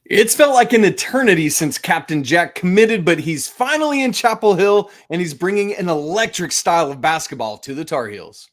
It's felt like an eternity since Captain Jack committed, but he's finally in Chapel Hill, and he's bringing an electric style of basketball to the Tar Heels.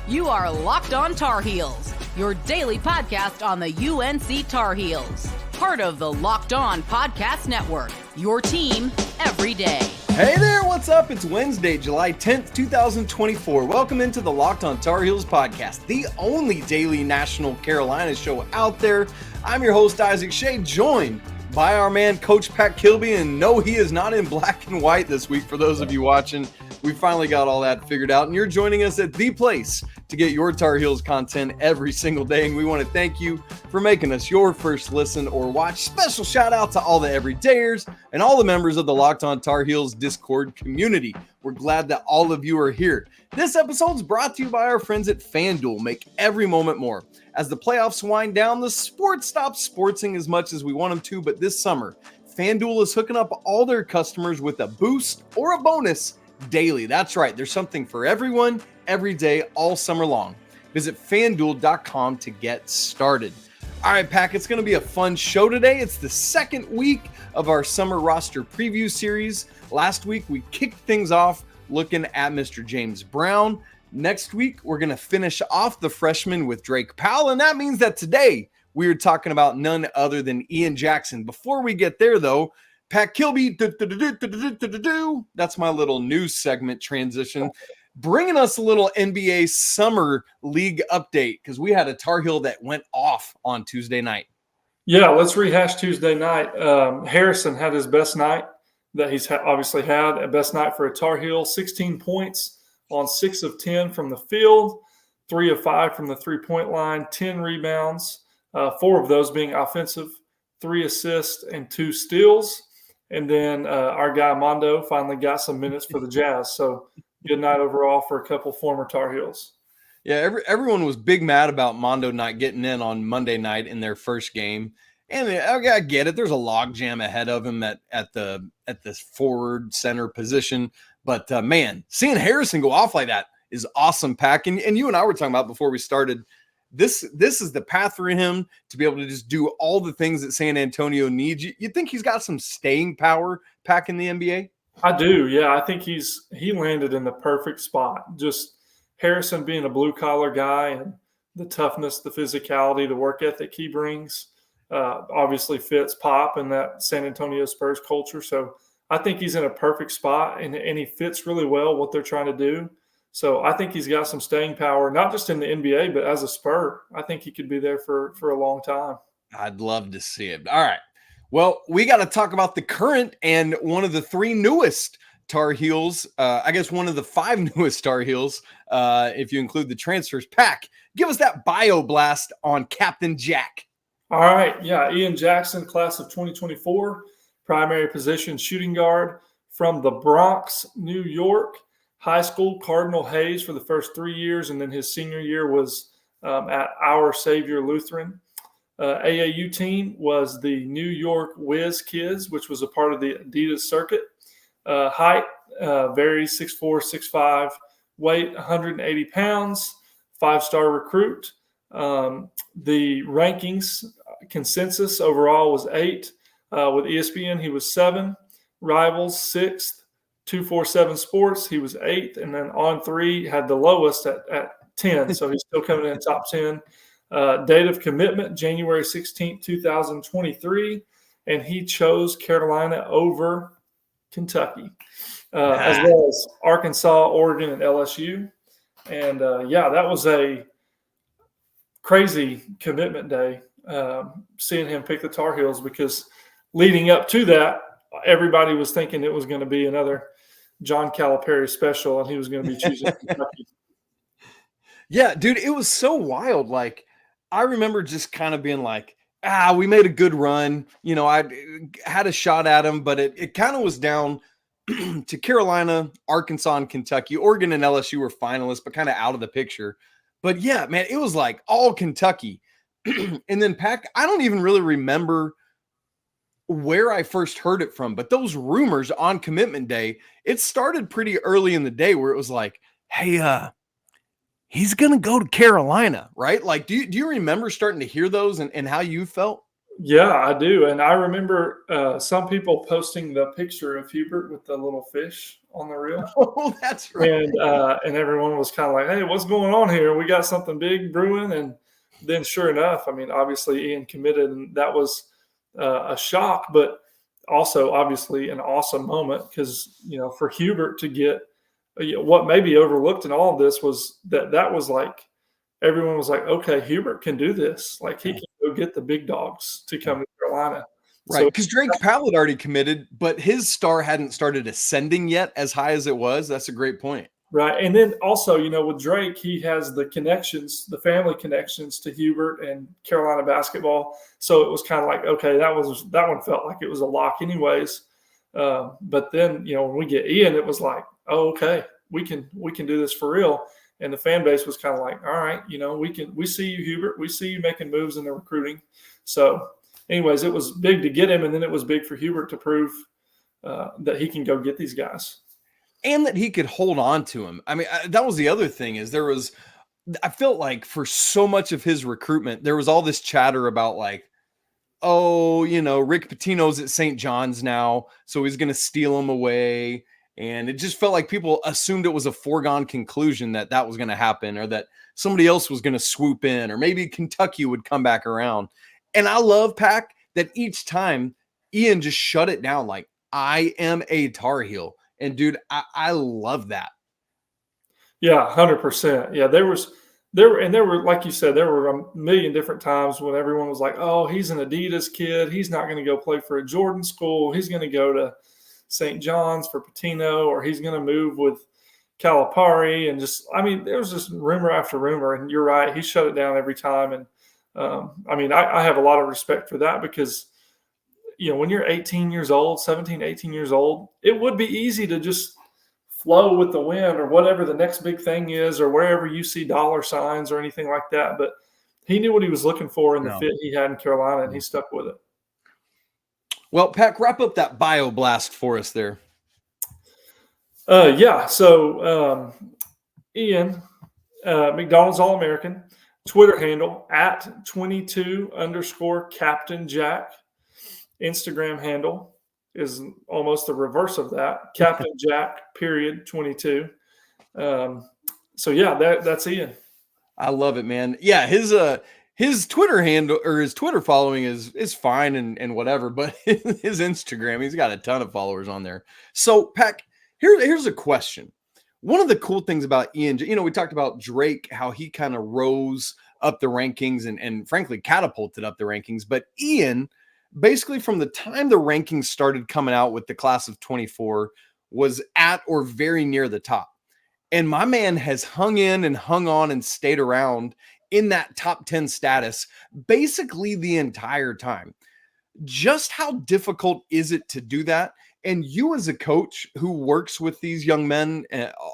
You are Locked On Tar Heels, your daily podcast on the UNC Tar Heels. Part of the Locked On Podcast Network, your team every day. Hey there, what's up? It's Wednesday, July 10th, 2024. Welcome into the Locked On Tar Heels podcast, the only daily National Carolina show out there. I'm your host, Isaac Shea, joined by our man, Coach Pat Kilby. And no, he is not in black and white this week. For those of you watching, we finally got all that figured out. And you're joining us at the place to get your Tar Heels content every single day. And we want to thank you for making us your first listen or watch. Special shout out to all the everydayers and all the members of the Locked On Tar Heels Discord community. We're glad that all of you are here. This episode is brought to you by our friends at FanDuel. Make every moment more. As the playoffs wind down, the sport stops sportsing as much as we want them to, but this summer, FanDuel is hooking up all their customers with a boost or a bonus daily. That's right. There's something for everyone, every day, all summer long. Visit FanDuel.com to get started. All right, Pack, it's going to be a fun show today. It's the second week of our summer roster preview series. Last week, we kicked things off looking at Mr. James Brown. Next week, we're going to finish off the freshman with Drake Powell, and that means that today we're talking about none other than Ian Jackson. Before we get there, though, Pat Kilby, that's my little news segment transition, bringing us a little NBA Summer League update because we had a Tar Heel that went off on Tuesday night. Yeah, let's rehash Tuesday night. Harrison had his best night that he's obviously had, a best night for a Tar Heel, 16 points on 6 of 10 from the field, 3 of 5 from the three-point line, 10 rebounds, 4 of those being offensive, 3 assists and 2 steals. And then our guy Mondo finally got some minutes for the Jazz. So good night overall for a couple former Tar Heels. Yeah, everyone was big mad about Mondo not getting in on Monday night in their first game. And I get it. There's a logjam ahead of him at this forward center position. But, man, seeing Harrison go off like that is awesome, Pack. And you and I were talking about before we started, this is the path for him to be able to just do all the things that San Antonio needs. You think he's got some staying power, Pack, in the NBA? I do, yeah. I think he landed in the perfect spot. Just Harrison being a blue-collar guy and the toughness, the physicality, the work ethic he brings obviously fits Pop in that San Antonio Spurs culture. So I think he's in a perfect spot, and he fits really well what they're trying to do. So I think he's got some staying power, not just in the NBA, but as a Spur. I think he could be there for a long time. I'd love to see it. All right. Well, we got to talk about the current and one of the 3 newest Tar Heels. I guess one of the 5 newest Tar Heels, if you include the transfers. Pack, give us that bio blast on Captain Jack. All right. Yeah, Ian Jackson, class of 2024, primary position shooting guard from the Bronx, New York. High school, Cardinal Hayes for the first 3 years, and then his senior year was at Our Savior Lutheran. AAU team was the New York Whiz Kids, which was a part of the Adidas circuit. Height varies 6'4", 6'5", weight 180 pounds, 5-star recruit. The rankings consensus overall was 8. With ESPN, he was 7. Rivals, 6th. 247 Sports, he was 8th, and then On 3 had the lowest at 10, so he's still coming in top 10. Date of commitment, January 16th, 2023, and he chose Carolina over Kentucky, as well as Arkansas, Oregon, and LSU. And, that was a crazy commitment day, seeing him pick the Tar Heels, because leading up to that, everybody was thinking it was going to be another John Calipari special, and he was going to be choosing Kentucky. Yeah, dude, it was so wild. Like, I remember just kind of being like, we made a good run. You know, I had a shot at him, but it kind of was down to Carolina, Arkansas, and Kentucky. Oregon and LSU were finalists, but kind of out of the picture. But, yeah, man, it was like all Kentucky. And then, Pack, I don't even really remember where I first heard it from, but those rumors on commitment day, it started pretty early in the day where it was like, hey, he's going to go to Carolina, right? Like, do you remember starting to hear those and how you felt? Yeah, I do. And I remember some people posting the picture of Hubert with the little fish on the reel. Oh, that's right. And everyone was kind of like, hey, what's going on here? We got something big brewing. And then sure enough, I mean, obviously Ian committed, and that was a shock, but also obviously an awesome moment because, for Hubert to get what may be overlooked in all of this was that was like, everyone was like, okay, Hubert can do this. Like, he can go get the big dogs to come to Carolina. Right, because Drake Powell had already committed, but his star hadn't started ascending yet as high as it was. That's a great point. Right, and then also, with Drake, he has the connections, the family connections to Hubert and Carolina basketball. So it was kind of like, okay, that one felt like it was a lock anyways. But then, when we get Ian, it was like, oh, okay, we can do this for real. And the fan base was kind of like, all right, we see you, Hubert. We see you making moves in the recruiting. So anyways, it was big to get him. And then it was big for Hubert to prove that he can go get these guys. And that he could hold on to him. I mean, that was the other thing is I felt like for so much of his recruitment, there was all this chatter about like, oh, Rick Pitino's at St. John's now, so he's going to steal him away. And it just felt like people assumed it was a foregone conclusion that was going to happen, or that somebody else was going to swoop in, or maybe Kentucky would come back around. And I love, Pack, that each time Ian just shut it down like, I am a Tar Heel. And dude, I love that. Yeah, 100%. Yeah, there were, like you said, there were a million different times when everyone was like, oh, he's an Adidas kid. He's not going to go play for a Jordan school. He's going to go to St. John's for Pitino, or he's going to move with Calipari. And there was just rumor after rumor. And you're right, he shut it down every time. And I have a lot of respect for that because, when you're 18 years old, 17, 18 years old, it would be easy to just flow with the wind or whatever the next big thing is, or wherever you see dollar signs or anything like that. But he knew what he was looking for in the fit he had in Carolina, and he stuck with it. Well, Pack, wrap up that bio blast for us there. So Ian, McDonald's All-American, Twitter handle @22_Captain Jack. Instagram handle is almost the reverse of that, Captain Jack _22. So yeah, that's Ian. I love it, man. Yeah, his Twitter handle or his Twitter following is fine and whatever, but his Instagram, he's got a ton of followers on there. So, Pack, here's a question. One of the cool things about Ian, we talked about Drake, how he kind of rose up the rankings and frankly catapulted up the rankings, but Ian, basically from the time the rankings started coming out with the class of 24, was at or very near the top. And my man has hung in and hung on and stayed around in that top 10 status basically the entire time. Just how difficult is it to do that? And you as a coach who works with these young men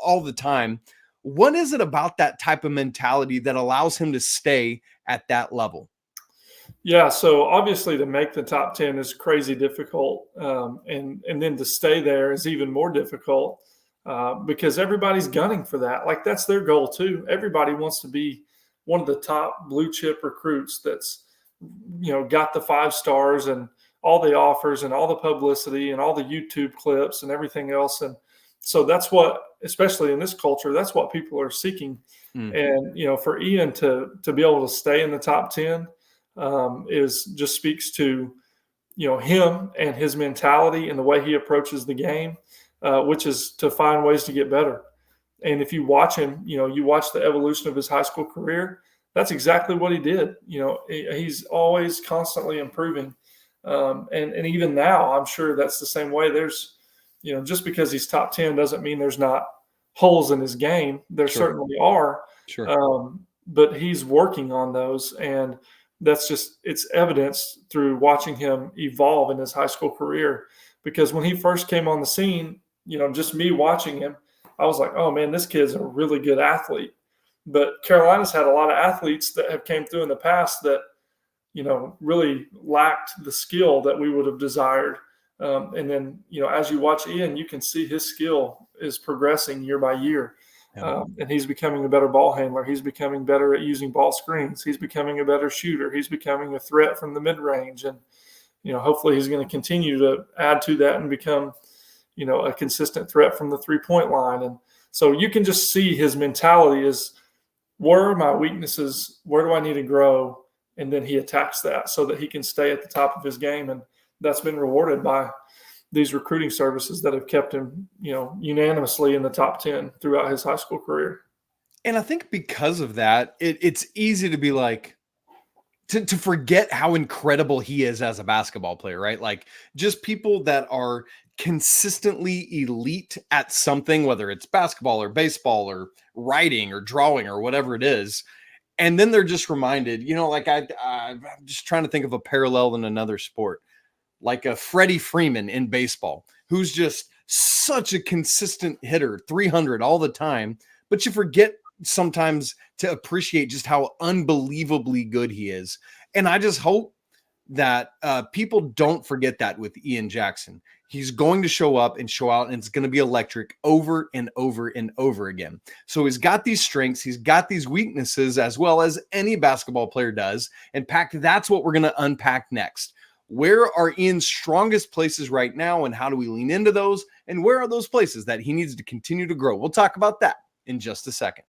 all the time, what is it about that type of mentality that allows him to stay at that level? Yeah, so obviously to make the top 10 is crazy difficult. And then to stay there is even more difficult because everybody's gunning for that. Like, that's their goal too. Everybody wants to be one of the top blue chip recruits that's, got the 5 stars and all the offers and all the publicity and all the YouTube clips and everything else. And so that's what, especially in this culture, that's what people are seeking. And, for Ian to be able to stay in the top 10, just speaks to, him and his mentality and the way he approaches the game, which is to find ways to get better. And if you watch him, you watch the evolution of his high school career, that's exactly what he did. He's always constantly improving. And even now, I'm sure that's the same way. There's, just because he's top 10 doesn't mean there's not holes in his game. There certainly are. Sure. But he's working on those. And it's evidence through watching him evolve in his high school career. Because when he first came on the scene, just me watching him, I was like, oh man, this kid's a really good athlete. But Carolina's had a lot of athletes that have came through in the past that, really lacked the skill that we would have desired. And then, as you watch Ian, you can see his skill is progressing year by year. Yeah. And he's becoming a better ball handler. He's becoming better at using ball screens. He's becoming a better shooter. He's becoming a threat from the mid-range. And, hopefully he's going to continue to add to that and become, a consistent threat from the three-point line. And so you can just see his mentality is, where are my weaknesses? Where do I need to grow? And then he attacks that so that he can stay at the top of his game. And that's been rewarded by these recruiting services that have kept him, unanimously in the top 10 throughout his high school career. And I think because of that, it's easy to be like, to forget how incredible he is as a basketball player, right? Like, just people that are consistently elite at something, whether it's basketball or baseball or writing or drawing or whatever it is. And then they're just reminded, I'm just trying to think of a parallel in another sport, like a Freddie Freeman in baseball, who's just such a consistent hitter, 300 all the time, but you forget sometimes to appreciate just how unbelievably good he is. And I just hope that people don't forget that with Ian Jackson. He's going to show up and show out, and it's going to be electric over and over and over again. So he's got these strengths, he's got these weaknesses, as well as any basketball player does. And Pac, that's what we're going to unpack next. Where are Ian's strongest places right now, and how do we lean into those? And where are those places that he needs to continue to grow? We'll talk about that in just a second.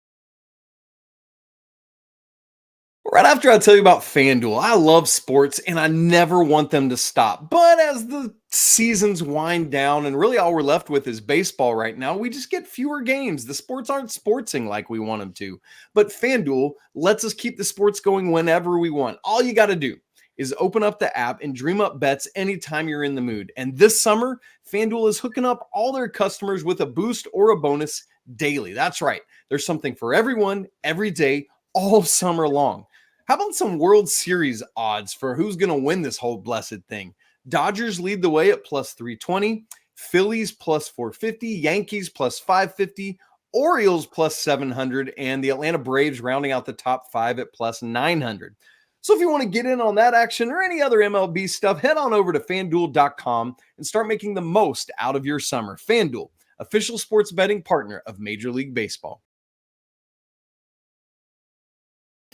Right after I tell you about FanDuel, I love sports and I never want them to stop. But as the seasons wind down and really all we're left with is baseball right now, we just get fewer games. The sports aren't sportsing like we want them to. But FanDuel lets us keep the sports going whenever we want. All you got to do is open up the app and dream up bets anytime you're in the mood. And this summer, FanDuel is hooking up all their customers with a boost or a bonus daily. That's right. There's something for everyone, every day, all summer long. How about some World Series odds for who's going to win this whole blessed thing? Dodgers lead the way at plus 320, Phillies plus 450, Yankees plus 550, Orioles plus 700, and the Atlanta Braves rounding out the top 5 at plus 900. So if you want to get in on that action or any other MLB stuff, head on over to FanDuel.com and start making the most out of your summer. FanDuel, official sports betting partner of Major League Baseball.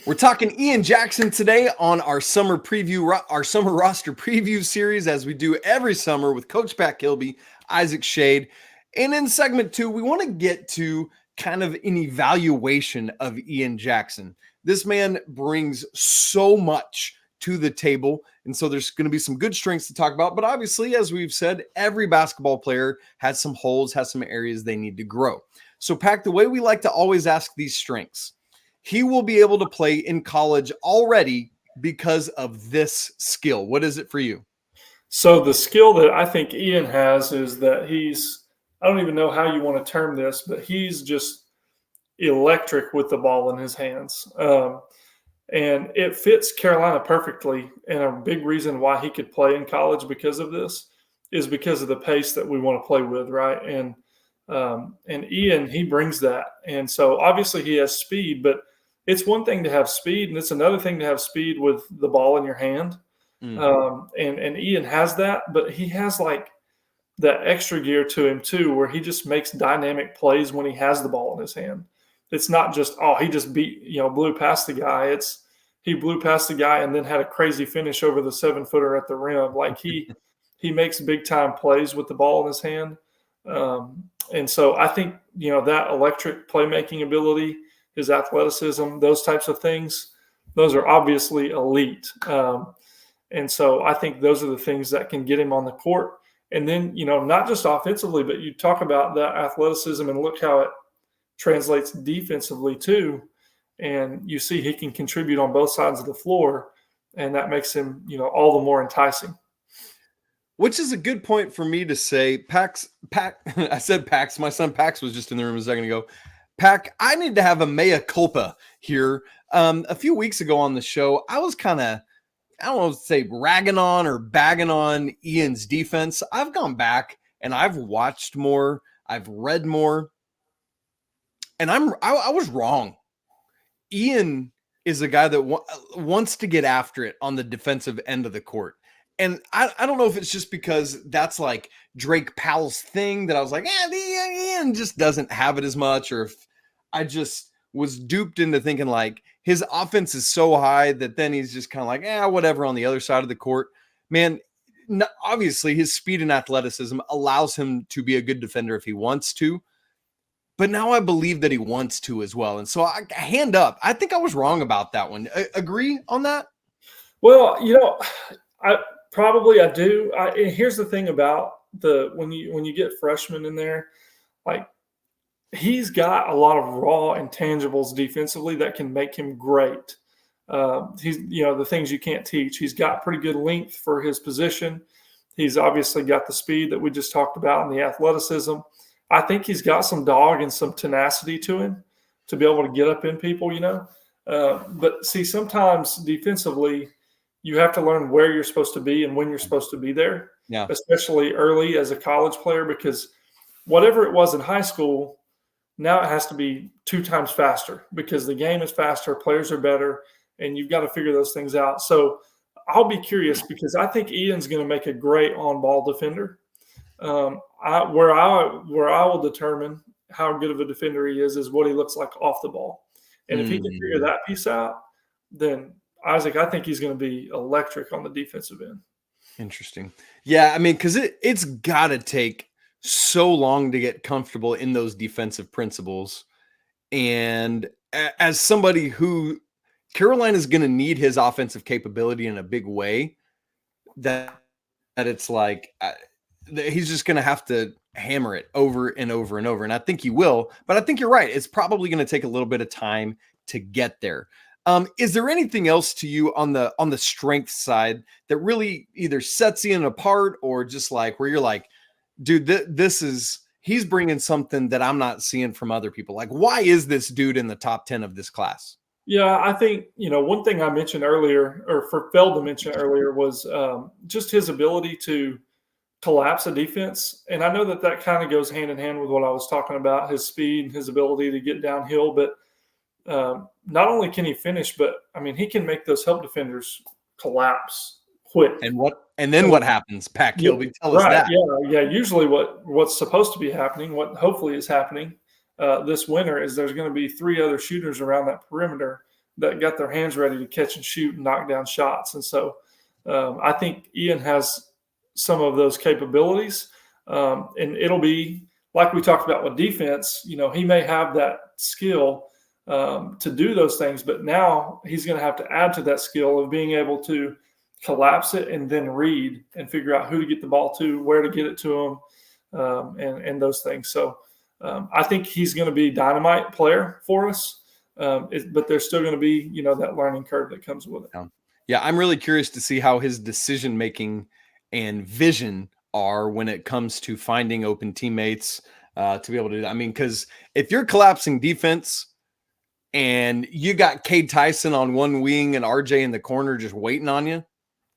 We're talking Ian Jackson today on our summer roster preview series, as we do every summer with Coach Pat Kilby, Isaac Shade. And in segment 2, we want to get to kind of an evaluation of Ian Jackson. This man brings so much to the table, and so there's going to be some good strengths to talk about. But obviously, as we've said, every basketball player has some holes, has some areas they need to grow. So, Pat, the way we like to always ask these strengths, he will be able to play in college already because of this skill. What is it for you? So the skill that I think Ian has is that I don't even know how you want to term this, but he's just electric with the ball in his hands. And it fits Carolina perfectly. And a big reason why he could play in college because of this is because of the pace that we want to play with, right? And Ian, he brings that. And so obviously he has speed, but it's one thing to have speed, and it's another thing to have speed with the ball in your hand. Mm-hmm. And Ian has that, but he has like that extra gear to him too, where he just makes dynamic plays when he has the ball in his hand. It's not just, he just blew past the guy. He blew past the guy and then had a crazy finish over the 7-footer at the rim. Like he makes big time plays with the ball in his hand. And so I think, that electric playmaking ability, his athleticism, those types of things, those are obviously elite. And so I think those are the things that can get him on the court. And then, not just offensively, but you talk about that athleticism and look how it translates defensively too. And you see he can contribute on both sides of the floor, and that makes him, all the more enticing. Which is a good point for me to say, I said Pax, my son Pax was just in the room a second ago. Pac, I need to have a mea culpa here. A few weeks ago on the show, I was kind of, I don't know, say ragging on or bagging on Ian's defense. I've gone back and I've watched more. I've read more. And I was wrong. Ian is a guy that wants to get after it on the defensive end of the court. And I don't know if it's just because that's like Drake Powell's thing that I was like, Ian just doesn't have it as much, or if I just was duped into thinking like his offense is so high that then he's just kind of like, whatever on the other side of the court. Man, obviously his speed and athleticism allows him to be a good defender if he wants to. But now I believe that he wants to as well. And so hand up, I think I was wrong about that one. Agree on that? Well, I do. And here's the thing about when you get freshmen in there, like he's got a lot of raw intangibles defensively that can make him great. He's the things you can't teach. He's got pretty good length for his position. He's obviously got the speed that we just talked about and the athleticism. I think he's got some dog and some tenacity to him to be able to get up in people, But see, sometimes defensively, you have to learn where you're supposed to be and when you're supposed to be there, especially early as a college player, because whatever it was in high school, now it has to be 2 times faster because the game is faster, players are better, and you've got to figure those things out. So I'll be curious because I think Ian's going to make a great on-ball defender. Where I will determine how good of a defender he is what he looks like off the ball. And if he can figure that piece out, then Isaac, I think he's going to be electric on the defensive end. Interesting. Yeah, I mean, because it's got to take so long to get comfortable in those defensive principles. And as somebody who Carolina is going to need his offensive capability in a big way, that it's like he's just going to have to hammer it over and over and over. And I think he will, but I think you're right. It's probably going to take a little bit of time to get there. Is there anything else to you on the strength side that really either sets Ian apart or just like where you're like, dude, he's bringing something that I'm not seeing from other people. Like, why is this dude in the top 10 of this class? Yeah, I think, one thing I mentioned earlier, or failed to mention earlier, was just his ability to collapse a defense. And I know that kind of goes hand in hand with what I was talking about, his speed, his ability to get downhill. But not only can he finish, but, I mean, he can make those help defenders collapse quick. And then what happens, Pat Kilby? Tell us that. Yeah. Usually what's supposed to be happening, what hopefully is happening this winter, is there's going to be 3 other shooters around that perimeter that got their hands ready to catch and shoot and knock down shots. And so I think Ian has some of those capabilities. And it'll be like we talked about with defense, he may have that skill to do those things, but now he's going to have to add to that skill of being able to collapse it and then read and figure out who to get the ball to, where to get it to him, and those things. So I think he's going to be a dynamite player for us, but there's still going to be, that learning curve that comes with it. Yeah, I'm really curious to see how his decision-making and vision are when it comes to finding open teammates to be able to do that. I mean, because if you're collapsing defense and you got Cade Tyson on one wing and RJ in the corner just waiting on you,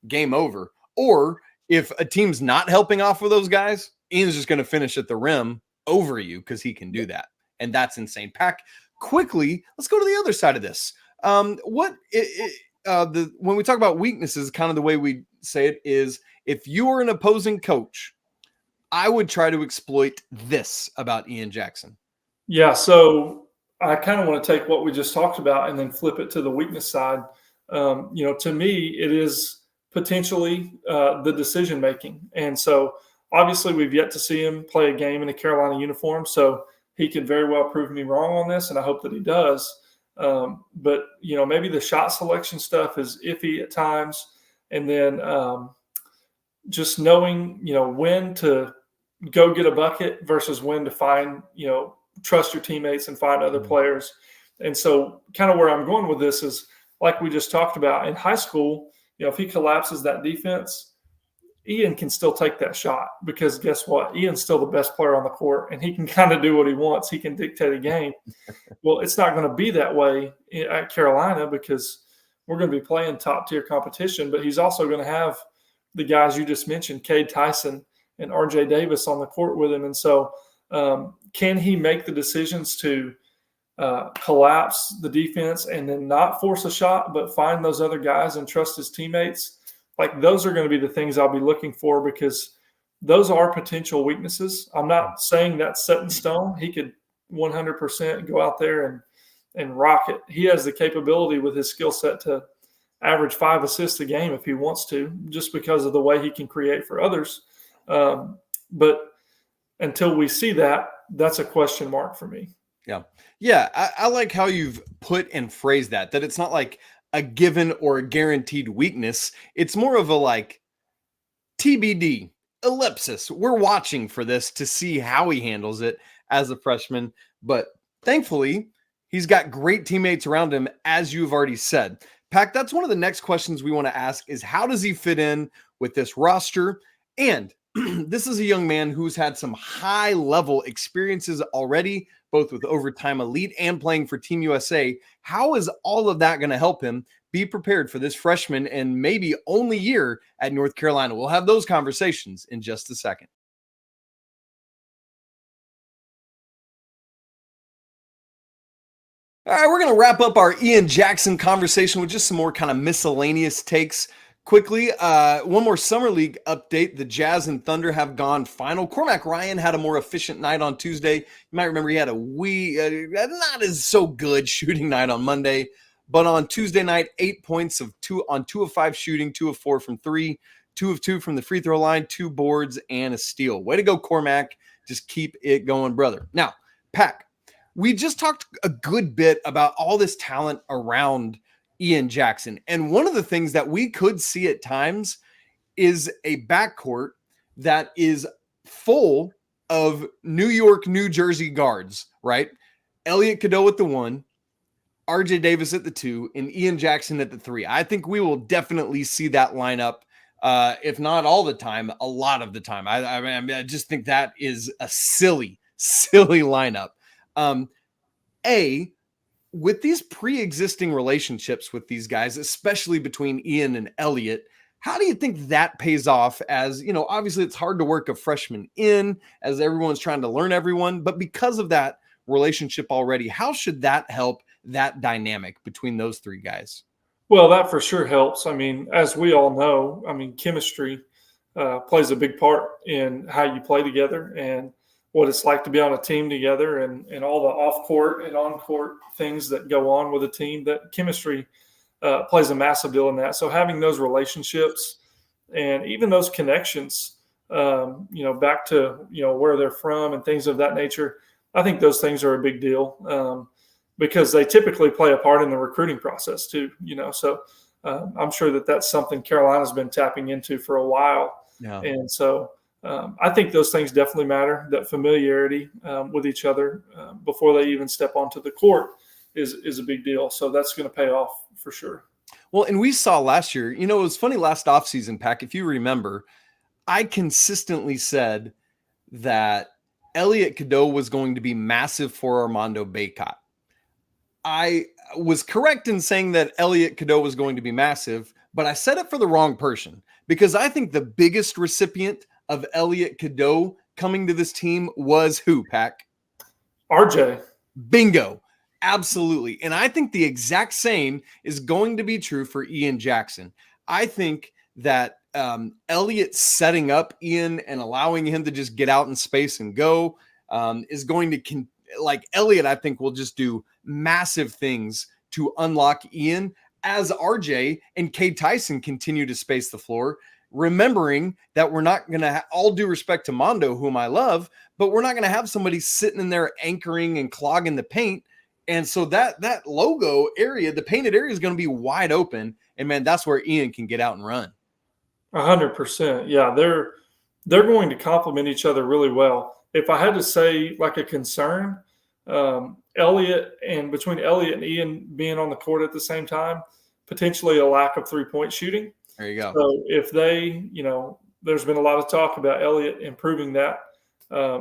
game over. Or if a team's not helping off with those guys, Ian's just going to finish at the rim over you because he can do that. And that's insane. Pack, quickly, let's go to the other side of this. When we talk about weaknesses, kind of the way we say it is, if you are an opposing coach, I would try to exploit this about Ian Jackson. Yeah, so I kind of want to take what we just talked about and then flip it to the weakness side. To me, it is potentially the decision-making. And so obviously we've yet to see him play a game in a Carolina uniform, so he could very well prove me wrong on this, and I hope that he does. But, maybe the shot selection stuff is iffy at times. And then just knowing, when to go get a bucket versus when to find, trust your teammates and find other players. And so kind of where I'm going with this is, like we just talked about, in high school, if he collapses that defense, Ian can still take that shot because guess what? Ian's still the best player on the court and he can kind of do what he wants. He can dictate a game. Well, it's not going to be that way at Carolina because we're going to be playing top-tier competition, but he's also going to have the guys you just mentioned, Cade Tyson and RJ Davis on the court with him. And so can he make the decisions to collapse the defense and then not force a shot, but find those other guys and trust his teammates? Like, those are going to be the things I'll be looking for because those are potential weaknesses. I'm not saying that's set in stone. He could 100% and go out there and rock it. He has the capability with his skill set to average 5 assists a game if he wants to, just because of the way he can create for others. But until we see that, that's a question mark for me. Yeah. Yeah. I like how you've put and phrased that it's not like a given or a guaranteed weakness. It's more of a like TBD, ellipsis. We're watching for this to see how he handles it as a freshman. But thankfully, he's got great teammates around him, as you've already said. Pac, that's one of the next questions we want to ask is how does he fit in with this roster? And this is a young man who's had some high-level experiences already, both with Overtime Elite and playing for Team USA. How is all of that going to help him be prepared for this freshman and maybe only year at North Carolina? We'll have those conversations in just a second. All right, we're going to wrap up our Ian Jackson conversation with just some more kind of miscellaneous takes. Quickly, one more Summer League update. The Jazz and Thunder have gone final. Cormac Ryan had a more efficient night on Tuesday. You might remember he had a not as so good shooting night on Monday. But on Tuesday night, 8 points of 2 of 5 shooting, 2 of 4 from 3, 2 of 2 from the free throw line, 2 boards, and a steal. Way to go, Cormac. Just keep it going, brother. Now, Pac, we just talked a good bit about all this talent around Ian Jackson. And one of the things that we could see at times is a backcourt that is full of New York, New Jersey guards, right? Elliot Cadeau at the 1, RJ Davis at the 2, and Ian Jackson at the 3. I think we will definitely see that lineup, if not all the time, a lot of the time. I just think that is a silly lineup. With these pre-existing relationships with these guys, especially between Ian and Elliot, how do you think that pays off? As you know, obviously it's hard to work a freshman in as everyone's trying to learn everyone, but because of that relationship already, how should that help that dynamic between those 3 guys? Well, that for sure helps. I mean, as we all know, chemistry plays a big part in how you play together and what it's like to be on a team together and all the off-court and on-court things that go on with a team. That chemistry plays a massive deal in that. So having those relationships and even those connections, back to, where they're from and things of that nature, I think those things are a big deal because they typically play a part in the recruiting process too, So I'm sure that that's something Carolina's been tapping into for a while. Yeah. And so I think those things definitely matter. That familiarity with each other before they even step onto the court is a big deal. So that's going to pay off for sure. Well, and we saw last year, it was funny last offseason, Pac, if you remember, I consistently said that Elliot Cadeau was going to be massive for Armando Bacot. I was correct in saying that Elliot Cadeau was going to be massive, but I said it for the wrong person because I think the biggest recipient of Elliot Cadeau coming to this team was who, Pac? RJ. Bingo. Absolutely. And I think the exact same is going to be true for Ian Jackson. I think that Elliot setting up Ian and allowing him to just get out in space and go is going to, Elliot, I think will just do massive things to unlock Ian as RJ and Cade Tyson continue to space the floor. Remembering that we're not going to, all due respect to Mondo, whom I love, but we're not going to have somebody sitting in there anchoring and clogging the paint. And so that logo area, the painted area is going to be wide open. And man, that's where Ian can get out and run. 100%. Yeah, they're going to complement each other really well. If I had to say like a concern, between Elliot and Ian being on the court at the same time, potentially a lack of 3-point shooting. There you go. So if they, there's been a lot of talk about Elliot improving that.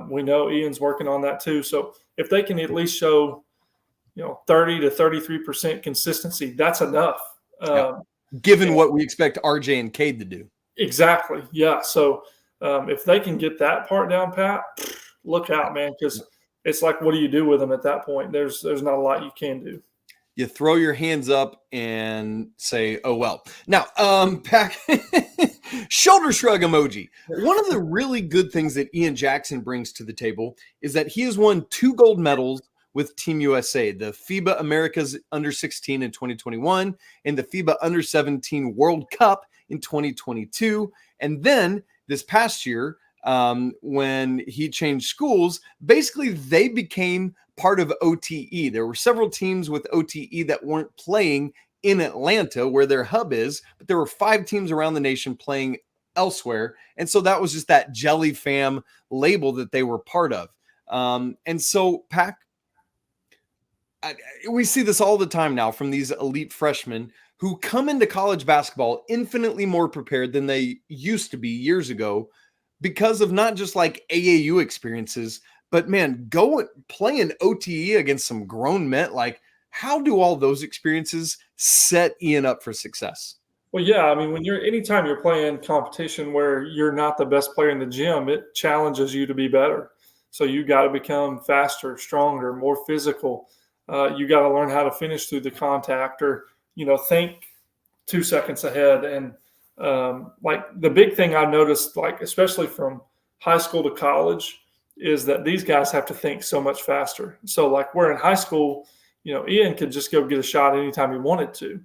We know Ian's working on that too. So if they can at least show, 30 to 33% consistency, that's enough. Given what we expect RJ and Cade to do. Exactly. Yeah. So if they can get that part down, Pat, look out, man, because it's like, what do you do with them at that point? There's not a lot you can do. You throw your hands up and say, oh, well. Now, Pac, Shoulder shrug emoji. One of the really good things that Ian Jackson brings to the table is that he has won 2 gold medals with Team USA, the FIBA Americas Under 16 in 2021 and the FIBA Under 17 World Cup in 2022. And then this past year, when he changed schools, basically they became part of OTE. There were several teams with OTE that weren't playing in Atlanta where their hub is, but there were 5 teams around the nation playing elsewhere. And so that was just that Jelly Fam label that they were part of. And so Pac, we see this all the time now from these elite freshmen who come into college basketball infinitely more prepared than they used to be years ago because of not just like AAU experiences, but man, go play an OTE against some grown men. Like, how do all those experiences set Ian up for success? Well, yeah, I mean, anytime you're playing competition where you're not the best player in the gym, it challenges you to be better. So you got to become faster, stronger, more physical. You got to learn how to finish through the contact or, think 2 seconds ahead. And like the big thing I noticed, like especially from high school to college, is that these guys have to think so much faster. So like we're in high school, Ian could just go get a shot anytime he wanted to.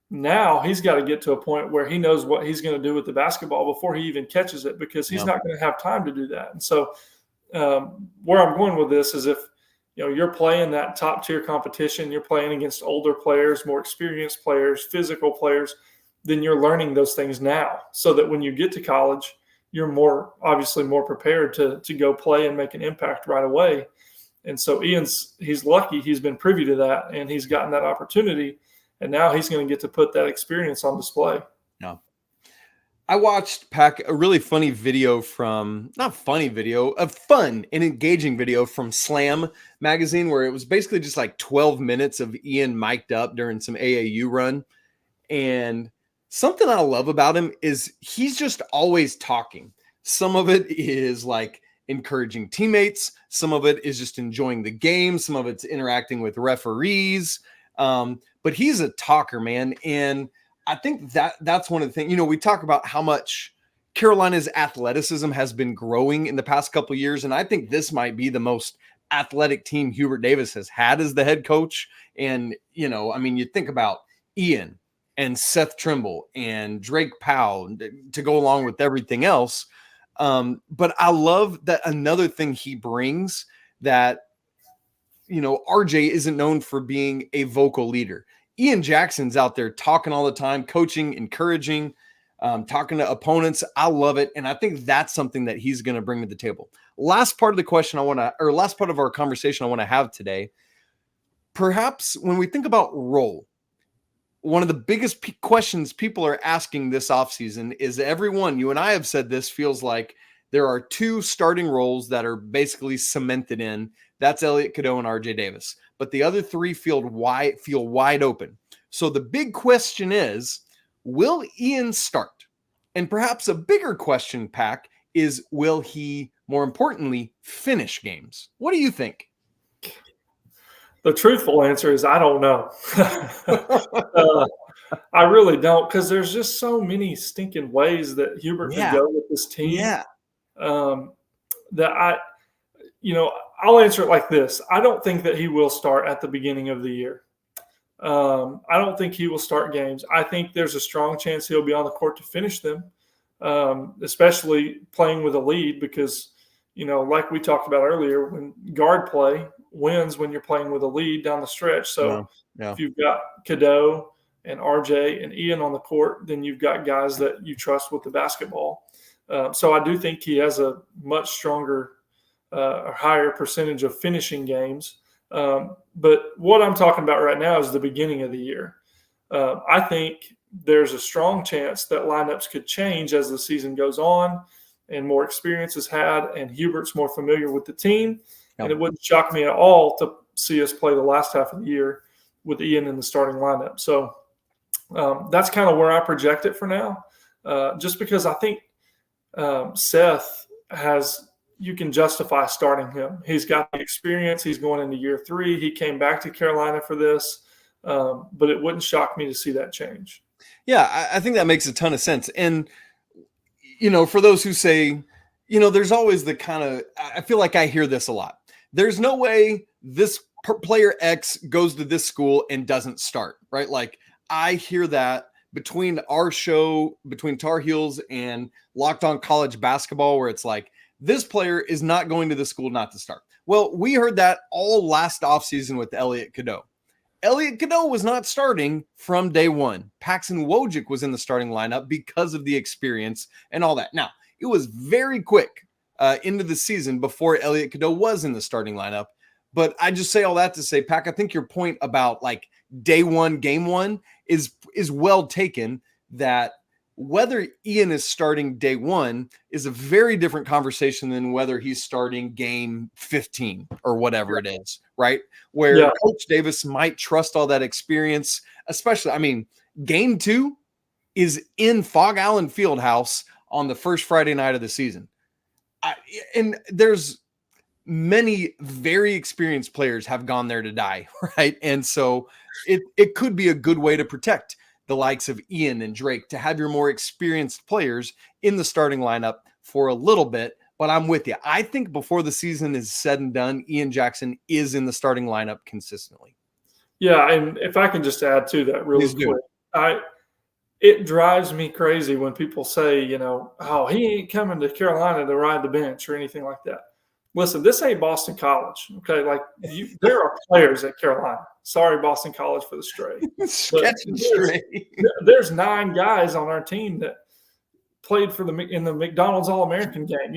Now he's got to get to a point where he knows what he's going to do with the basketball before he even catches it, because he's not going to have time to do that. And so where I'm going with this is if, you're playing that top tier competition, you're playing against older players, more experienced players, physical players, then you're learning those things now so that when you get to college, you're obviously more prepared to go play and make an impact right away. And so he's lucky he's been privy to that and he's gotten that opportunity. And now he's going to get to put that experience on display. Yeah. I watched, Pac, a really funny video a fun and engaging video from Slam magazine, where it was basically just like 12 minutes of Ian mic'd up during some AAU run. And something I love about him is he's just always talking. Some of it is like encouraging teammates. Some of it is just enjoying the game. Some of it's interacting with referees. But he's a talker, man. And I think that's one of the things, we talk about how much Carolina's athleticism has been growing in the past couple of years. And I think this might be the most athletic team Hubert Davis has had as the head coach. And, you think about Ian and Seth Trimble and Drake Powell to go along with everything else. But I love that another thing he brings that, RJ isn't known for being a vocal leader. Ian Jackson's out there talking all the time, coaching, encouraging, talking to opponents. I love it. And I think that's something that he's going to bring to the table. Last part of our conversation I want to have today, perhaps when we think about role, one of the biggest questions people are asking this offseason is everyone, you and I have said this, feels like there are 2 starting roles that are basically cemented in. That's Elliot, Cadeau, and RJ Davis. But the other 3 feel wide open. So the big question is, will Ian start? And perhaps a bigger question, Pac, is will he, more importantly, finish games? What do you think? The truthful answer is I don't know. I really don't, because there's just so many stinking ways that Hubert could go with this team. Yeah. That I'll answer it like this. I don't think that he will start at the beginning of the year. I don't think he will start games. I think there's a strong chance he'll be on the court to finish them, especially playing with a lead because, like we talked about earlier, when guard play wins when you're playing with a lead down the stretch. So if you've got Cadeau and RJ and Ian on the court, then you've got guys that you trust with the basketball. So I do think he has a much stronger a higher percentage of finishing games. But what I'm talking about right now is the beginning of the year. I think there's a strong chance that lineups could change as the season goes on and more experience is had and Hubert's more familiar with the team. Yep. And it wouldn't shock me at all to see us play the last half of the year with Ian in the starting lineup. So that's kind of where I project it for now, just because I think Seth you can justify starting him. He's got the experience. He's going into year 3. He came back to Carolina for this, but it wouldn't shock me to see that change. Yeah, I think that makes a ton of sense. And for those who say, there's always the kind of, I feel like I hear this a lot. There's no way this player X goes to this school and doesn't start, right? Like I hear that between our show, between Tar Heels and Locked On College Basketball, where it's like, this player is not going to the school not to start. Well, we heard that all last offseason with Elliot Cadeau. Elliot Cadeau was not starting from day one. Paxton Wojcik was in the starting lineup because of the experience and all that. Now, it was very quick into the season before Elliot Cadeau was in the starting lineup. But I just say all that to say, Pac, I think your point about like day one, game one is well taken, that whether Ian is starting day one is a very different conversation than whether he's starting game 15 or whatever it is, right? Where Coach Davis might trust all that experience, especially, game 2 is in Fog Allen Fieldhouse on the first Friday night of the season. And there's many very experienced players have gone there to die, right? And so it could be a good way to protect the likes of Ian and Drake, to have your more experienced players in the starting lineup for a little bit. But I'm with you. I think before the season is said and done, Ian Jackson is in the starting lineup consistently. Yeah, and if I can just add to that really quick, it drives me crazy when people say, oh, he ain't coming to Carolina to ride the bench or anything like that. Listen, this ain't Boston College, okay? Like, there are players at Carolina. Sorry, Boston College, for the stray. There's 9 guys on our team that played in the McDonald's All-American game.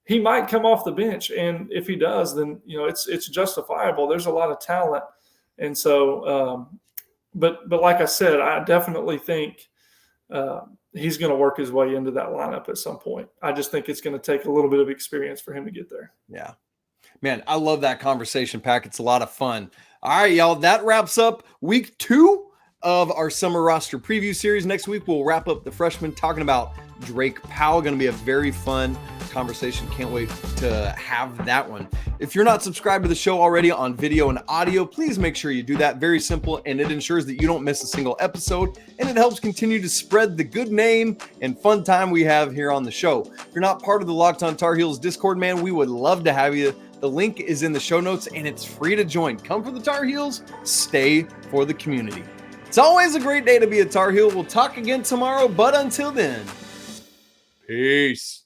He might come off the bench, and if he does, then it's justifiable. There's a lot of talent, and so, but like I said, I definitely think he's going to work his way into that lineup at some point. I just think it's going to take a little bit of experience for him to get there. Yeah. Man, I love that conversation, Pac. It's a lot of fun. All right, y'all. That wraps up week 2 of our summer roster preview series. Next week, we'll wrap up the freshmen talking about Drake Powell. Going to be a very fun conversation. Can't wait to have that one. If you're not subscribed to the show already on video and audio, please make sure you do that. Very simple, and it ensures that you don't miss a single episode, and it helps continue to spread the good name and fun time we have here on the show. If you're not part of the Locked On Tar Heels Discord, man, we would love to have you. The link is in the show notes, and it's free to join. Come for the Tar Heels, stay for the community. It's always a great day to be a Tar Heel. We'll talk again tomorrow, but until then, peace.